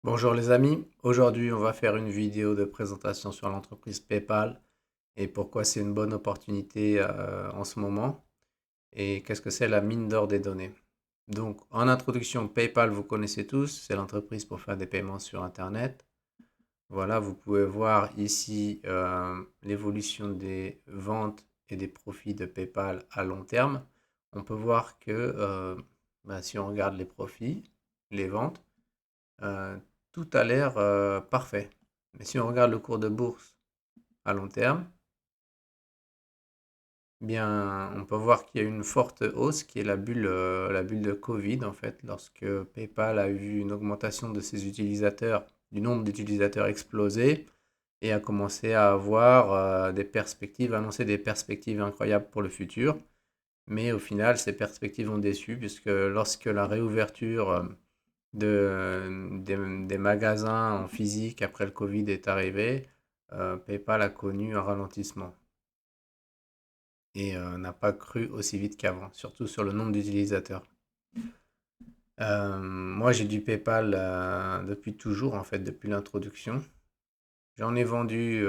Bonjour les amis, aujourd'hui on va faire une vidéo de présentation sur l'entreprise PayPal et pourquoi c'est une bonne opportunité en ce moment et qu'est-ce que c'est la mine d'or des données. Donc en introduction, PayPal vous connaissez tous, c'est l'entreprise pour faire des paiements sur Internet. Voilà, vous pouvez voir ici l'évolution des ventes et des profits de PayPal à long terme. On peut voir que si on regarde les profits, les ventes, euh, tout a l'air parfait. Mais si on regarde le cours de bourse à long terme, bien, on peut voir qu'il y a une forte hausse qui est la bulle de Covid en fait, lorsque PayPal a eu une augmentation de ses utilisateurs, du nombre d'utilisateurs explosé et a commencé à avoir des perspectives, annoncer des perspectives incroyables pour le futur. Mais au final, ces perspectives ont déçu puisque lorsque la réouverture des magasins en physique après le Covid est arrivé, PayPal a connu un ralentissement et n'a pas cru aussi vite qu'avant, surtout sur le nombre d'utilisateurs. Moi, j'ai du PayPal depuis toujours, en fait, depuis l'introduction. J'en ai vendu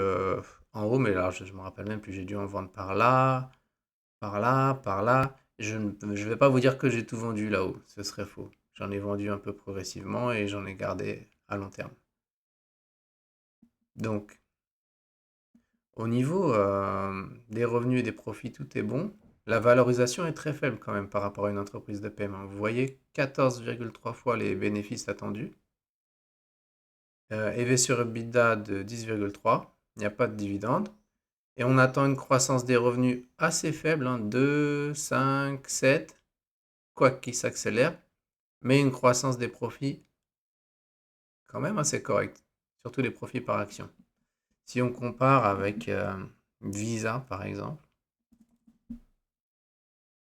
en haut, mais là, je ne me rappelle même plus, j'ai dû en vendre par là, par là, par là. Je vais pas vous dire que j'ai tout vendu là-haut, ce serait faux. J'en ai vendu un peu progressivement et j'en ai gardé à long terme. Donc, au niveau des revenus et des profits, tout est bon. La valorisation est très faible quand même par rapport à une entreprise de paiement. Vous voyez 14,3 fois les bénéfices attendus. EV sur EBITDA de 10,3. Il n'y a pas de dividende. Et on attend une croissance des revenus assez faible, hein, 2, 5, 7, quoique qui s'accélère. Mais une croissance des profits quand même assez correcte. Surtout les profits par action. Si on compare avec Visa par exemple.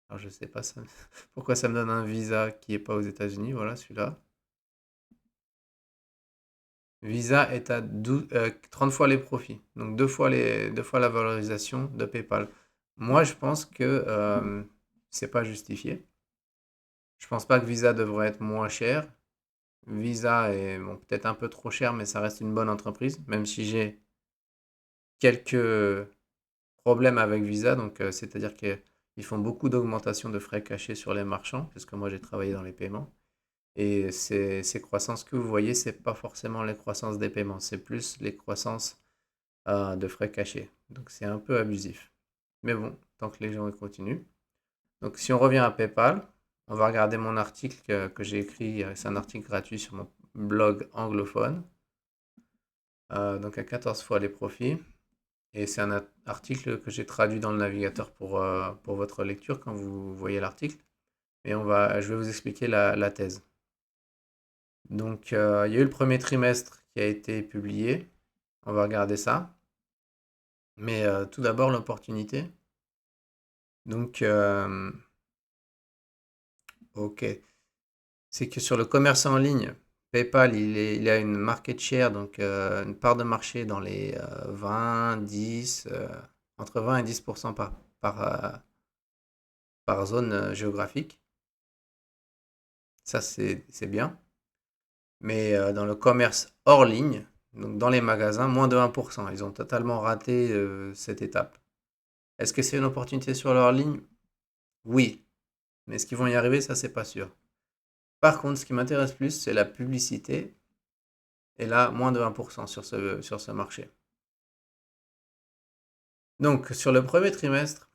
Alors, je sais pas pourquoi ça me donne un Visa qui est pas aux États-Unis. Voilà, celui-là. Visa est à 30 fois les profits. Donc deux fois la valorisation de PayPal. Moi, je pense que c'est pas justifié. Je pense pas que Visa devrait être moins cher. Visa est bon, peut-être un peu trop cher, mais ça reste une bonne entreprise, même si j'ai quelques problèmes avec Visa. Donc, c'est-à-dire qu'ils font beaucoup d'augmentation de frais cachés sur les marchands, parce que moi j'ai travaillé dans les paiements. Et ces croissances que vous voyez, c'est pas forcément les croissances des paiements, c'est plus les croissances de frais cachés. Donc c'est un peu abusif. Mais bon, tant que les gens y continuent. Donc si on revient à PayPal, on va regarder mon article que j'ai écrit, c'est un article gratuit sur mon blog anglophone. Donc à 14 fois les profits. Et c'est un article que j'ai traduit dans le navigateur pour votre lecture quand vous voyez l'article. Et je vais vous expliquer la thèse. Donc, il y a eu le premier trimestre qui a été publié. On va regarder ça. Mais tout d'abord, l'opportunité. Donc, ok. C'est que sur le commerce en ligne, PayPal, il a une market share, donc une part de marché dans les 20, 10, entre 20 et 10% par zone géographique. Ça, c'est bien. Mais dans le commerce hors ligne, donc dans les magasins, moins de 1%. Ils ont totalement raté cette étape. Est-ce que c'est une opportunité sur leur ligne? Oui. Mais est-ce qu'ils vont y arriver? Ça, c'est pas sûr. Par contre, ce qui m'intéresse plus, c'est la publicité. Et là, moins de 1% sur ce marché. Donc, sur le premier trimestre,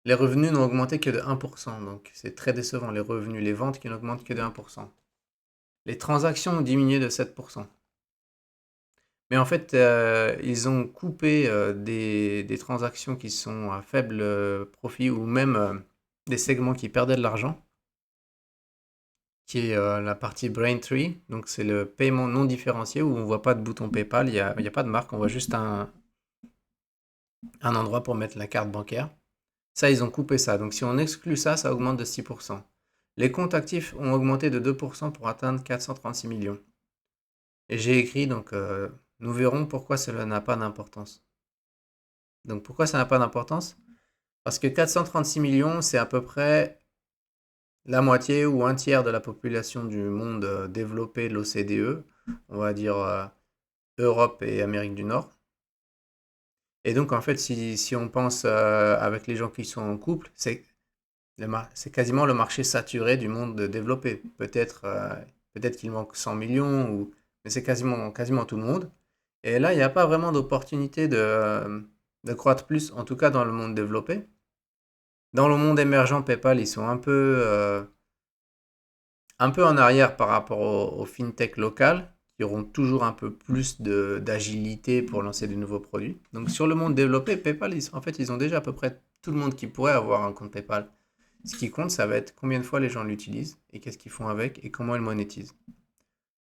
les revenus n'ont augmenté que de 1%. Donc, c'est très décevant. Les revenus, les ventes qui n'augmentent que de 1%. Les transactions ont diminué de 7%. Mais en fait, ils ont coupé des transactions qui sont à faible profit ou même des segments qui perdaient de l'argent, qui est la partie Braintree. Donc, c'est le paiement non différencié où on ne voit pas de bouton PayPal, il y a pas de marque, on voit juste un endroit pour mettre la carte bancaire. Ça, ils ont coupé ça. Donc, si on exclut ça, ça augmente de 6%. Les comptes actifs ont augmenté de 2% pour atteindre 436 millions. Et j'ai écrit, donc, nous verrons pourquoi cela n'a pas d'importance. Donc, pourquoi ça n'a pas d'importance? Parce que 436 millions, c'est à peu près la moitié ou un tiers de la population du monde développé de l'OCDE, on va dire Europe et Amérique du Nord. Et donc, en fait, si on pense avec les gens qui sont en couple, c'est quasiment le marché saturé du monde développé. Peut-être qu'il manque 100 millions, mais c'est quasiment tout le monde. Et là, il n'y a pas vraiment d'opportunité de croître plus, en tout cas dans le monde développé. Dans le monde émergent, PayPal, ils sont un peu en arrière par rapport aux fintech locales, qui auront toujours un peu plus d'agilité pour lancer de nouveaux produits. Donc sur le monde développé, PayPal, en fait, ils ont déjà à peu près tout le monde qui pourrait avoir un compte PayPal. Ce qui compte, ça va être combien de fois les gens l'utilisent et qu'est-ce qu'ils font avec et comment ils monétisent.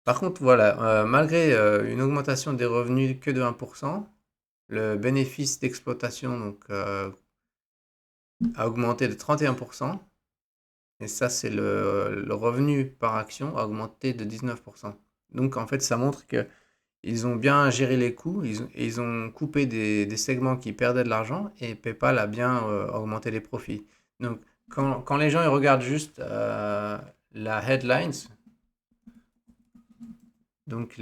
Par contre, voilà, malgré une augmentation des revenus que de 1%, le bénéfice d'exploitation a augmenté de 31%. Et ça, c'est le revenu par action a augmenté de 19%. Donc, en fait, ça montre qu'ils ont bien géré les coûts, ils ont coupé des segments qui perdaient de l'argent et PayPal a bien augmenté les profits. Donc, quand les gens ils regardent juste la headlines, donc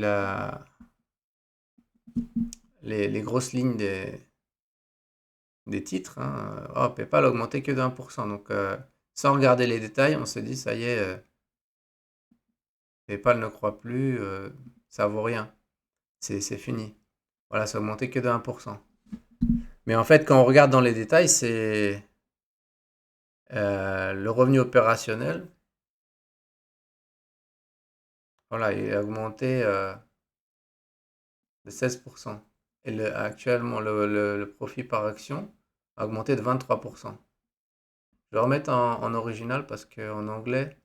les grosses lignes des titres, hein, oh, PayPal a augmenté que de 1%. Donc, sans regarder les détails, on se dit, ça y est, PayPal ne croit plus, ça vaut rien. C'est fini. Voilà, ça a augmenté que de 1%. Mais en fait, quand on regarde dans les détails, c'est le revenu opérationnel. Voilà, il a augmenté de 16%. Et actuellement, le profit par action a augmenté de 23%. Je vais remettre en original parce qu'en anglais,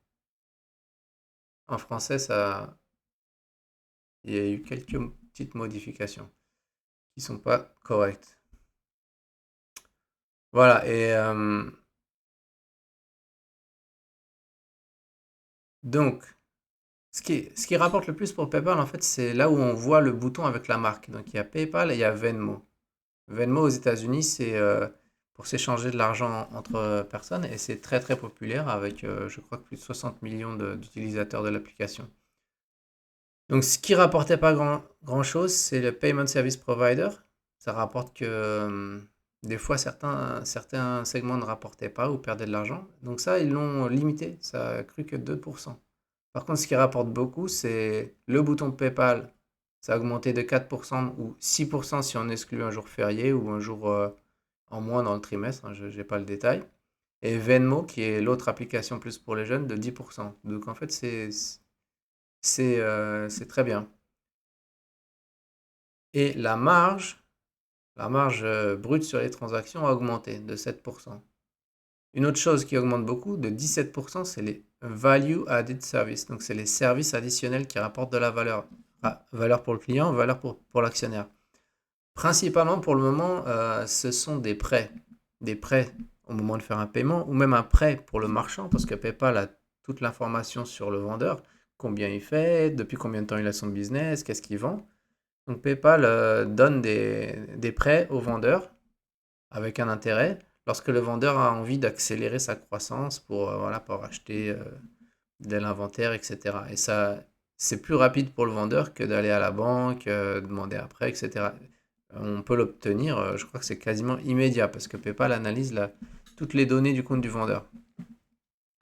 en français, il y a eu quelques petites modifications qui sont pas correctes. Voilà, et donc, ce qui rapporte le plus pour PayPal, en fait, c'est là où on voit le bouton avec la marque. Donc, il y a PayPal et il y a Venmo. Venmo aux États-Unis, c'est pour s'échanger de l'argent entre personnes et c'est très très populaire avec, je crois, que plus de 60 millions d'utilisateurs de l'application. Donc, ce qui rapportait pas grand-chose, c'est le Payment Service Provider. Ça rapporte que des fois, certains segments ne rapportaient pas ou perdaient de l'argent. Donc ça, ils l'ont limité. Ça a cru que 2%. Par contre, ce qui rapporte beaucoup, c'est le bouton PayPal. Ça a augmenté de 4% ou 6% si on exclut un jour férié ou un jour en moins dans le trimestre, hein, je n'ai pas le détail. Et Venmo, qui est l'autre application plus pour les jeunes, de 10%. Donc en fait, c'est très bien. Et la marge brute sur les transactions a augmenté de 7%. Une autre chose qui augmente beaucoup, de 17%, c'est les Value Added Services. Donc, c'est les services additionnels qui rapportent de la valeur. Valeur pour le client, valeur pour l'actionnaire. Principalement, pour le moment, ce sont des prêts. Des prêts au moment de faire un paiement ou même un prêt pour le marchand parce que PayPal a toute l'information sur le vendeur. Combien il fait, depuis combien de temps il a son business, qu'est-ce qu'il vend. Donc, PayPal donne des prêts aux vendeurs avec un intérêt lorsque le vendeur a envie d'accélérer sa croissance voilà, pour acheter de l'inventaire, etc. Et ça, c'est plus rapide pour le vendeur que d'aller à la banque, demander un prêt, etc. On peut l'obtenir, je crois que c'est quasiment immédiat parce que PayPal analyse toutes les données du compte du vendeur.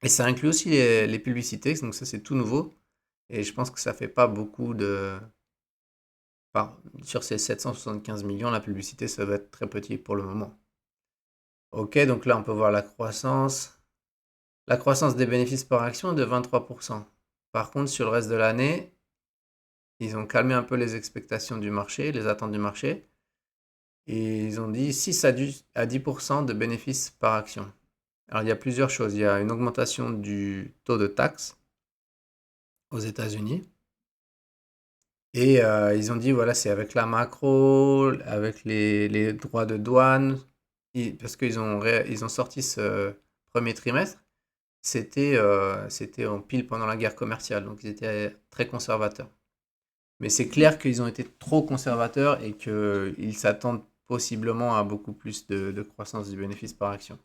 Et ça inclut aussi les publicités, donc ça c'est tout nouveau. Et je pense que ça fait pas beaucoup de... Enfin, sur ces 775 millions, la publicité, ça va être très petit pour le moment. Ok, donc là, on peut voir la croissance. La croissance des bénéfices par action est de 23%. Par contre, sur le reste de l'année, ils ont calmé un peu les expectations du marché, les attentes du marché. Et ils ont dit 6 à 10% de bénéfices par action. Alors, il y a plusieurs choses. Il y a une augmentation du taux de taxe aux États-Unis. Et ils ont dit, voilà, c'est avec la macro, avec les droits de douane, parce ils ont sorti ce premier trimestre. C'était en pile pendant la guerre commerciale, donc ils étaient très conservateurs. Mais c'est clair qu'ils ont été trop conservateurs et qu'ils s'attendent possiblement à beaucoup plus de croissance du bénéfice par action.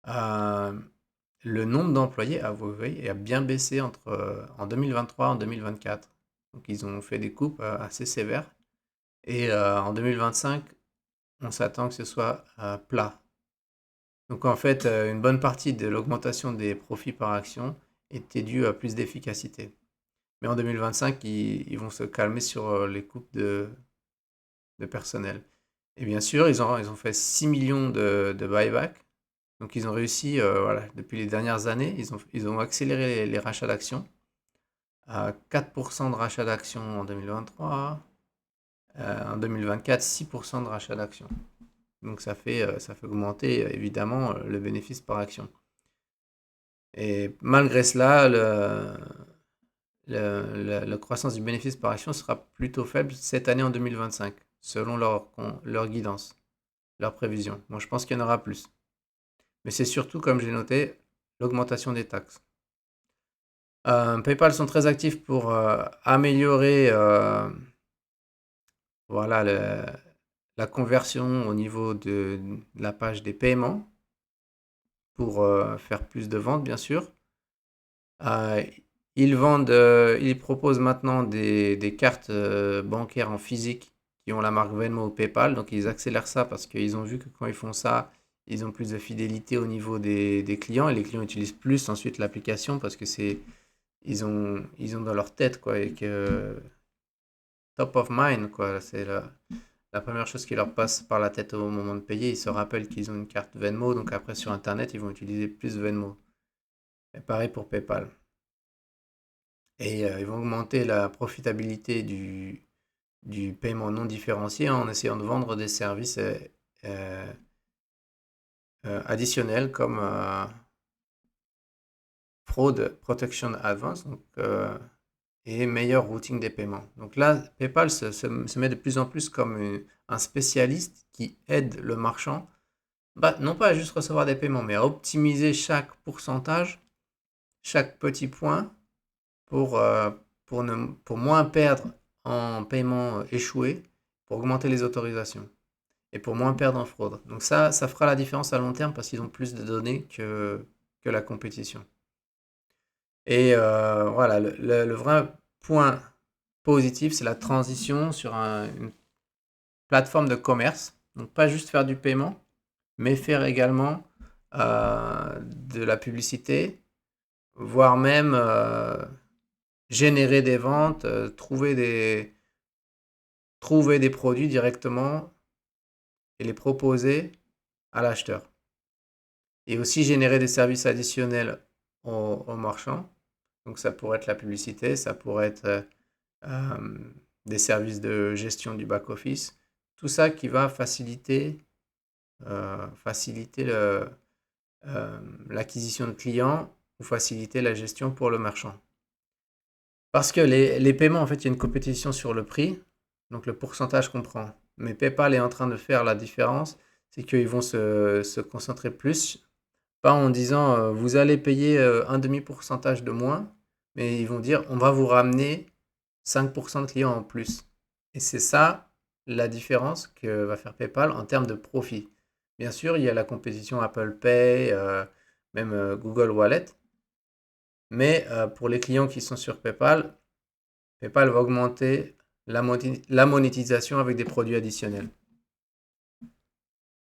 Euh, le nombre d'employés a, vous voyez, a bien baissé en 2023 et en 2024. Donc ils ont fait des coupes assez sévères. Et en 2025, on s'attend que ce soit plat. Donc en fait, une bonne partie de l'augmentation des profits par action était due à plus d'efficacité. Mais en 2025, ils vont se calmer sur les coupes de personnel. Et bien sûr, ils ont fait 6 millions de buyback. Donc ils ont réussi, voilà, depuis les dernières années, ils ont accéléré les rachats d'actions à 4% de rachats d'actions en 2023, en 2024, 6% de rachats d'actions. Donc ça fait augmenter évidemment le bénéfice par action. Et malgré cela, la croissance du bénéfice par action sera plutôt faible cette année en 2025, selon leur guidance, leur prévision. Moi, je pense qu'il y en aura plus. Mais c'est surtout, comme j'ai noté, l'augmentation des taxes. PayPal sont très actifs pour améliorer voilà, la conversion au niveau de la page des paiements pour faire plus de ventes, bien sûr. Euh, ils proposent maintenant des cartes bancaires en physique qui ont la marque Venmo ou PayPal. Donc ils accélèrent ça parce qu'ils ont vu que quand ils font ça, ils ont plus de fidélité au niveau des clients et les clients utilisent plus ensuite l'application parce que ils ont dans leur tête quoi et que top of mind quoi, c'est la première chose qui leur passe par la tête au moment de payer. Ils se rappellent qu'ils ont une carte Venmo, donc après sur Internet, ils vont utiliser plus Venmo. Et pareil pour PayPal. Et ils vont augmenter la profitabilité du paiement non différencié en essayant de vendre des services euh, additionnels comme Fraud Protection Advance donc, et meilleur routing des paiements. Donc là, PayPal se met de plus en plus comme un spécialiste qui aide le marchand, bah, non pas à juste recevoir des paiements, mais à optimiser chaque pourcentage, chaque petit point pour moins perdre en paiement échoué, pour augmenter les autorisations et pour moins perdre en fraude. Donc ça fera la différence à long terme parce qu'ils ont plus de données que la compétition. Et voilà, le vrai point positif, c'est la transition sur une plateforme de commerce. Donc pas juste faire du paiement, mais faire également de la publicité, voire même générer des ventes, trouver des produits directement et les proposer à l'acheteur. Et aussi générer des services additionnels aux marchands. Donc ça pourrait être la publicité, ça pourrait être euh, des services de gestion du back-office. Tout ça qui va faciliter l'acquisition de clients ou faciliter la gestion pour le marchand. Parce que les paiements, en fait, il y a une compétition sur le prix, donc le pourcentage qu'on prend. Mais PayPal est en train de faire la différence, c'est qu'ils vont se concentrer plus, pas en disant vous allez payer un demi-pourcentage de moins, mais ils vont dire on va vous ramener 5% de clients en plus. Et c'est ça la différence que va faire PayPal en termes de profit. Bien sûr, il y a la compétition Apple Pay, même Google Wallet, mais pour les clients qui sont sur PayPal, PayPal va augmenter la monétisation avec des produits additionnels.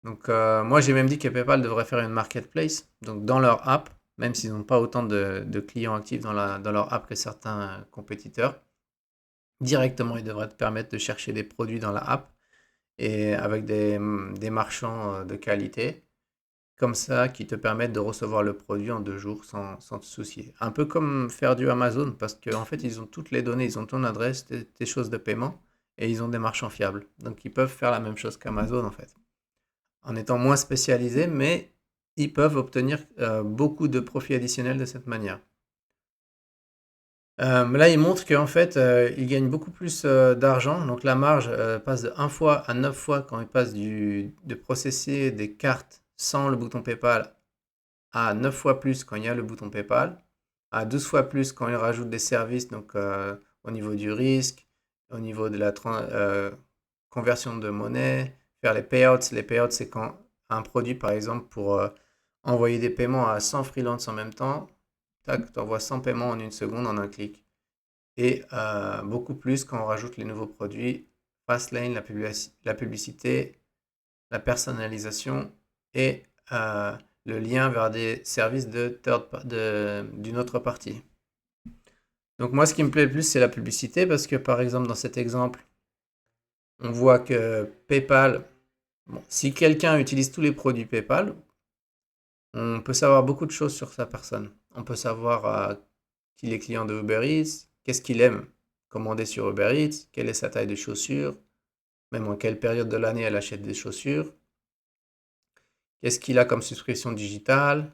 Donc moi j'ai même dit que PayPal devrait faire une marketplace, donc dans leur app, même s'ils n'ont pas autant de clients actifs dans leur app que certains compétiteurs, directement ils devraient te permettre de chercher des produits dans la app et avec des marchands de qualité, comme ça, qui te permettent de recevoir le produit en 2 jours sans te soucier. Un peu comme faire du Amazon, parce qu'en fait, ils ont toutes les données, ils ont ton adresse, tes choses de paiement, et ils ont des marchands fiables. Donc, ils peuvent faire la même chose qu'Amazon, en fait. En étant moins spécialisés, mais ils peuvent obtenir beaucoup de profits additionnels de cette manière. Là, ils montrent qu'en fait, ils gagnent beaucoup plus d'argent. Donc, la marge passe de 1 fois à 9 fois quand ils passent de processer des cartes sans le bouton PayPal à 9 fois plus quand il y a le bouton PayPal, à 12 fois plus quand ils rajoutent des services, donc au niveau du risque, au niveau de la conversion de monnaie, faire les payouts. Les payouts, c'est quand un produit, par exemple, pour envoyer des paiements à 100 freelances en même temps. Tac, tu envoies 100 paiements en une seconde en un clic. Et beaucoup plus quand on rajoute les nouveaux produits, Fastlane, la publicité, la personnalisation et le lien vers des services d'une autre partie. Donc moi, ce qui me plaît le plus, c'est la publicité parce que par exemple, dans cet exemple, on voit que PayPal, bon, si quelqu'un utilise tous les produits PayPal, on peut savoir beaucoup de choses sur sa personne. On peut savoir qu'il est client de Uber Eats, qu'est-ce qu'il aime commander sur Uber Eats, quelle est sa taille de chaussures, même en quelle période de l'année elle achète des chaussures, qu'est-ce qu'il a comme subscription digitale,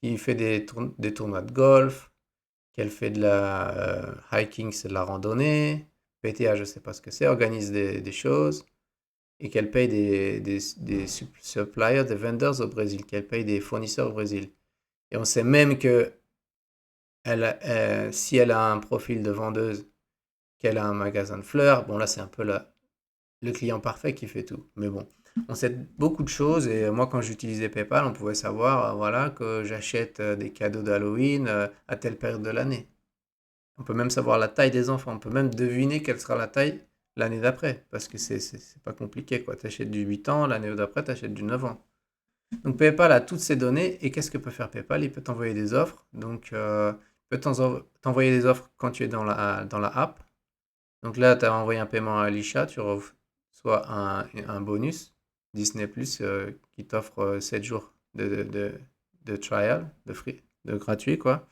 qui fait des tournois de golf, qu'elle fait de la hiking, c'est de la randonnée, PTA, je ne sais pas ce que c'est, organise des choses, et qu'elle paye des suppliers, des vendors au Brésil, qu'elle paye des fournisseurs au Brésil. Et on sait même que si elle a un profil de vendeuse, qu'elle a un magasin de fleurs, bon là c'est un peu le client parfait qui fait tout. Mais bon, on sait beaucoup de choses et moi quand j'utilisais PayPal, on pouvait savoir voilà, que j'achète des cadeaux d'Halloween à telle période de l'année. On peut même savoir la taille des enfants, on peut même deviner quelle sera la taille l'année d'après, parce que c'est pas compliqué quoi. Tu achètes du 8 ans, l'année d'après tu achètes du 9 ans. Donc PayPal a toutes ces données et qu'est-ce que peut faire PayPal? Il peut t'envoyer des offres. Donc il peut t'envoyer des offres quand tu es dans la app. Donc là, tu as envoyé un paiement à Alicia, tu reçois un bonus Disney Plus qui t'offre 7 jours de trial, de gratuit quoi.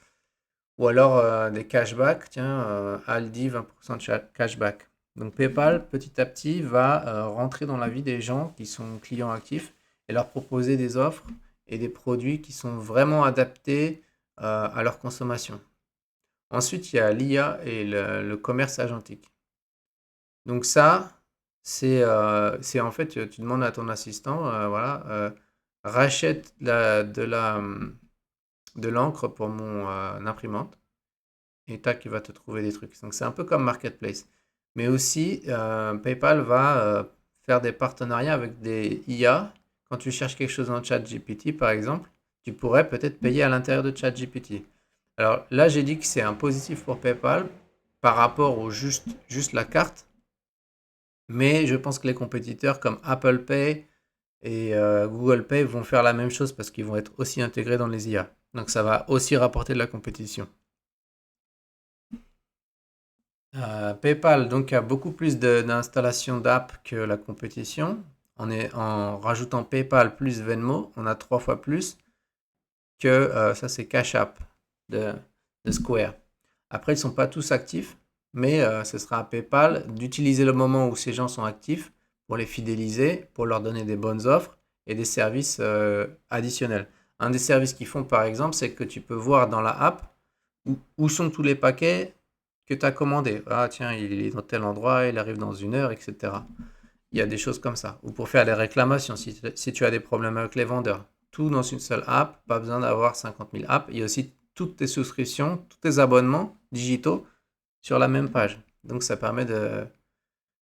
Ou alors des cashbacks, tiens, Aldi 20% de cashback. Donc PayPal, petit à petit, va rentrer dans la vie des gens qui sont clients actifs et leur proposer des offres et des produits qui sont vraiment adaptés à leur consommation. Ensuite, il y a l'IA et le commerce agentique. Donc ça, c'est en fait, tu demandes à ton assistant, voilà, rachète de l'encre pour mon imprimante et tac, il va te trouver des trucs. Donc c'est un peu comme Marketplace. Mais aussi, PayPal va faire des partenariats avec des IA. Quand tu cherches quelque chose dans ChatGPT, par exemple, tu pourrais peut-être payer à l'intérieur de ChatGPT. Alors là, j'ai dit que c'est un positif pour PayPal par rapport au juste la carte. Mais je pense que les compétiteurs comme Apple Pay et Google Pay vont faire la même chose parce qu'ils vont être aussi intégrés dans les IA. Donc ça va aussi rapporter de la compétition. PayPal donc a beaucoup plus d'installations d'app que la compétition. En rajoutant PayPal plus Venmo, on a 3 fois plus que ça c'est Cash App de, de Square. Après, ils ne sont pas tous actifs, mais ce sera à PayPal d'utiliser le moment où ces gens sont actifs pour les fidéliser, pour leur donner des bonnes offres et des services additionnels. Un des services qu'ils font par exemple, c'est que tu peux voir dans la app où sont tous les paquets que tu as commandés. Ah tiens, il est dans tel endroit, il arrive dans 1 heure, etc. Il y a des choses comme ça. Ou pour faire des réclamations, si tu as des problèmes avec les vendeurs. Tout dans une seule app, pas besoin d'avoir 50 000 apps. Il y a aussi toutes tes souscriptions, tous tes abonnements digitaux sur la même page. Donc ça permet de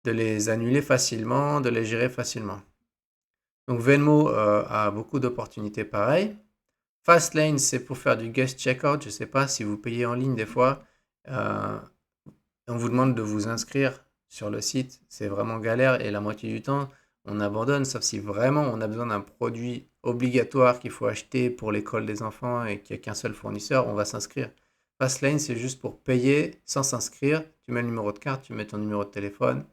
les annuler facilement, de les gérer facilement. Donc Venmo a beaucoup d'opportunités pareilles. Fastlane, c'est pour faire du guest checkout. Je ne sais pas si vous payez en ligne des fois. Euh, on vous demande de vous inscrire sur le site. C'est vraiment galère et la moitié du temps, on abandonne, sauf si vraiment on a besoin d'un produit obligatoire qu'il faut acheter pour l'école des enfants et qu'il n'y a qu'un seul fournisseur, on va s'inscrire. Fastlane, c'est juste pour payer sans s'inscrire. Tu mets le numéro de carte, tu mets ton numéro de téléphone,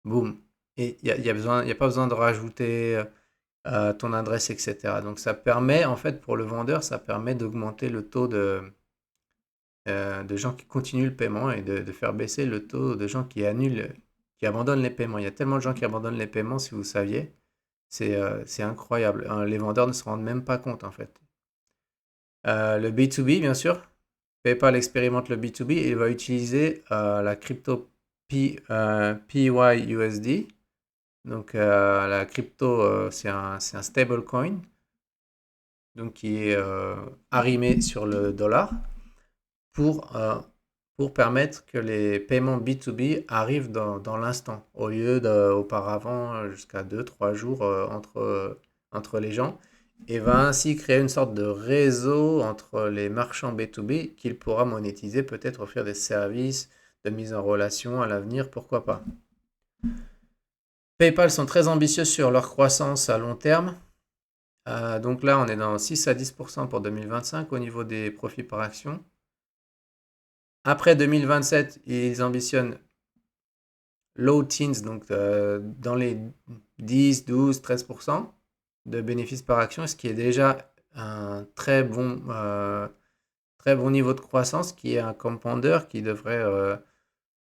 boum. Et il y a pas besoin de rajouter ton adresse, etc. Donc ça permet, en fait, pour le vendeur, ça permet d'augmenter le taux de gens qui continuent le paiement et de faire baisser le taux de gens qui annulent, qui abandonnent les paiements. Il y a tellement de gens qui abandonnent les paiements, si vous saviez. C'est incroyable. Les vendeurs ne se rendent même pas compte, en fait. Le B2B, bien sûr. PayPal expérimente le B2B et il va utiliser la crypto PYUSD. Donc la crypto, c'est un stablecoin donc qui est arrimé sur le dollar pour, euh, pour permettre que les paiements B2B arrivent dans l'instant au lieu d'auparavant jusqu'à 2-3 jours entre les gens. et va ainsi créer une sorte de réseau entre les marchands B2B qu'il pourra monétiser, peut-être offrir des services de mise en relation à l'avenir, pourquoi pas. PayPal sont très ambitieux sur leur croissance à long terme. Donc là, on est dans 6 à 10% pour 2025 au niveau des profits par action. Après 2027, ils ambitionnent low teens, donc dans les 10, 12, 13% de bénéfices par action, ce qui est déjà un très bon niveau de croissance, qui est un compounder qui devrait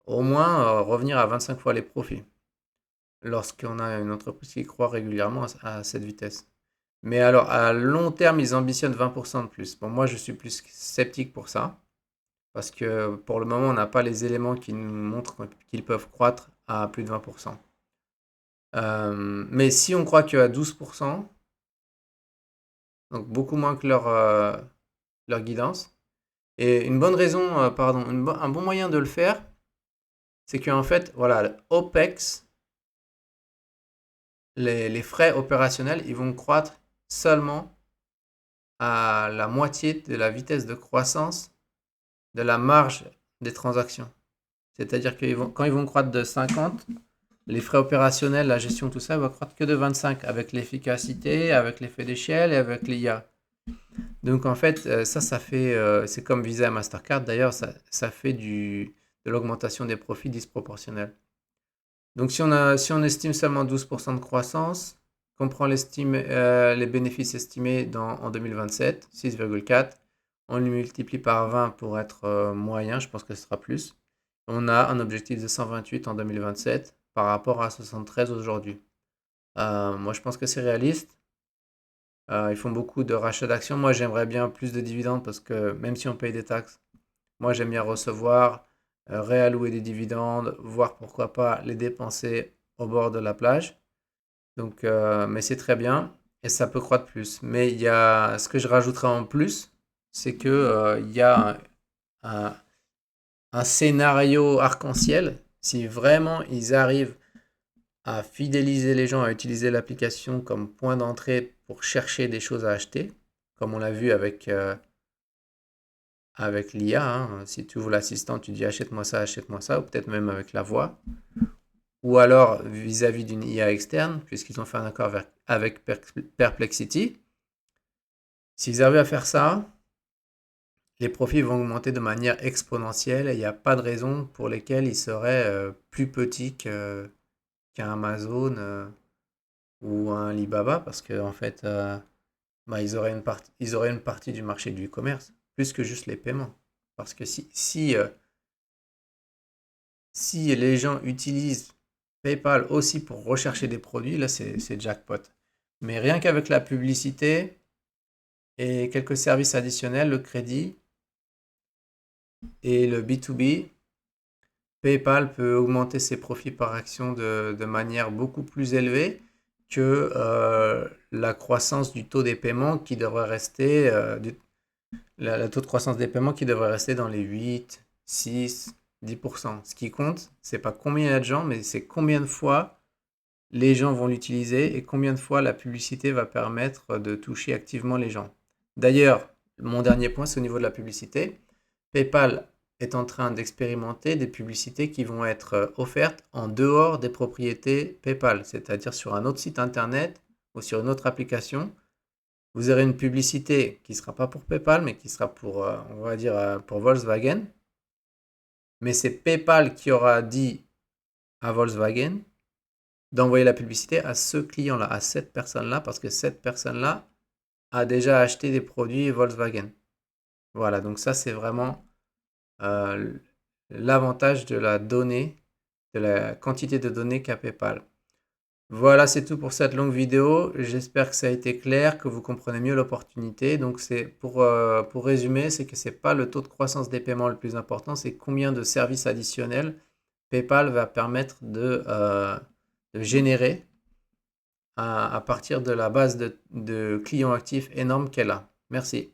au moins revenir à 25 fois les profits lorsqu'on a une entreprise qui croît régulièrement à cette vitesse. Mais alors, à long terme, ils ambitionnent 20% de plus. Bon, moi, je suis plus sceptique pour ça, parce que pour le moment, on n'a pas les éléments qui nous montrent qu'ils peuvent croître à plus de 20%. Mais si on croit qu'à 12%, donc beaucoup moins que leur guidance, et une bonne raison, un bon moyen de le faire, c'est qu'en fait, voilà, OPEX, les frais opérationnels, ils vont croître seulement à la moitié de la vitesse de croissance de la marge des transactions. C'est-à-dire que quand ils vont croître de 50, les frais opérationnels, la gestion, tout ça, va croître que de 25 avec l'efficacité, avec l'effet d'échelle et avec l'IA. Donc en fait, ça fait, c'est comme Visa et Mastercard d'ailleurs, ça fait de l'augmentation des profits disproportionnelle. Donc si on estime seulement 12% de croissance, qu'on prend les bénéfices estimés en 2027, 6,4, on le multiplie par 20 pour être moyen, je pense que ce sera plus. On a un objectif de 128 en 2027 par rapport à 73 aujourd'hui. Moi, je pense que c'est réaliste. Ils font beaucoup de rachats d'actions. Moi, j'aimerais bien plus de dividendes parce que même si on paye des taxes, moi, j'aime bien recevoir, réallouer des dividendes, voire pourquoi pas les dépenser au bord de la plage. Donc, mais c'est très bien et ça peut croître plus. Mais il y a ce que je rajouterai en plus, c'est que il y a un, un scénario arc-en-ciel. Si vraiment ils arrivent à fidéliser les gens à utiliser l'application comme point d'entrée pour chercher des choses à acheter, comme on l'a vu avec l'IA. Hein. Si tu ouvres l'assistant, tu dis achète-moi ça, ou peut-être même avec la voix. Ou alors vis-à-vis d'une IA externe, puisqu'ils ont fait un accord avec Perplexity. S'ils arrivent à faire ça, les profits vont augmenter de manière exponentielle et il n'y a pas de raison pour lesquelles ils seraient plus petits qu'un Amazon ou un Alibaba, parce qu'en fait, bah, ils auraient une partie du marché du e-commerce, plus que juste les paiements. Parce que si les gens utilisent PayPal aussi pour rechercher des produits, là c'est jackpot. Mais rien qu'avec la publicité et quelques services additionnels, le crédit et le B2B, PayPal peut augmenter ses profits par action de manière beaucoup plus élevée que la croissance du taux des paiements qui devrait rester, le taux de croissance des paiements qui devrait rester dans les 8, 6, 10%. Ce qui compte, c'est pas combien il y a de gens, mais c'est combien de fois les gens vont l'utiliser et combien de fois la publicité va permettre de toucher activement les gens. D'ailleurs, mon dernier point, c'est au niveau de la publicité. PayPal est en train d'expérimenter des publicités qui vont être offertes en dehors des propriétés PayPal, c'est-à-dire sur un autre site internet ou sur une autre application. Vous aurez une publicité qui ne sera pas pour PayPal, mais qui sera pour, on va dire, pour Volkswagen. Mais c'est PayPal qui aura dit à Volkswagen d'envoyer la publicité à ce client-là, à cette personne-là, parce que cette personne-là a déjà acheté des produits Volkswagen. Voilà, donc ça c'est vraiment l'avantage de la donnée, de la quantité de données qu'a PayPal. Voilà, c'est tout pour cette longue vidéo. J'espère que ça a été clair, que vous comprenez mieux l'opportunité. Donc c'est pour résumer, c'est que c'est pas le taux de croissance des paiements le plus important, c'est combien de services additionnels PayPal va permettre de générer à partir de la base de clients actifs énorme qu'elle a. Merci.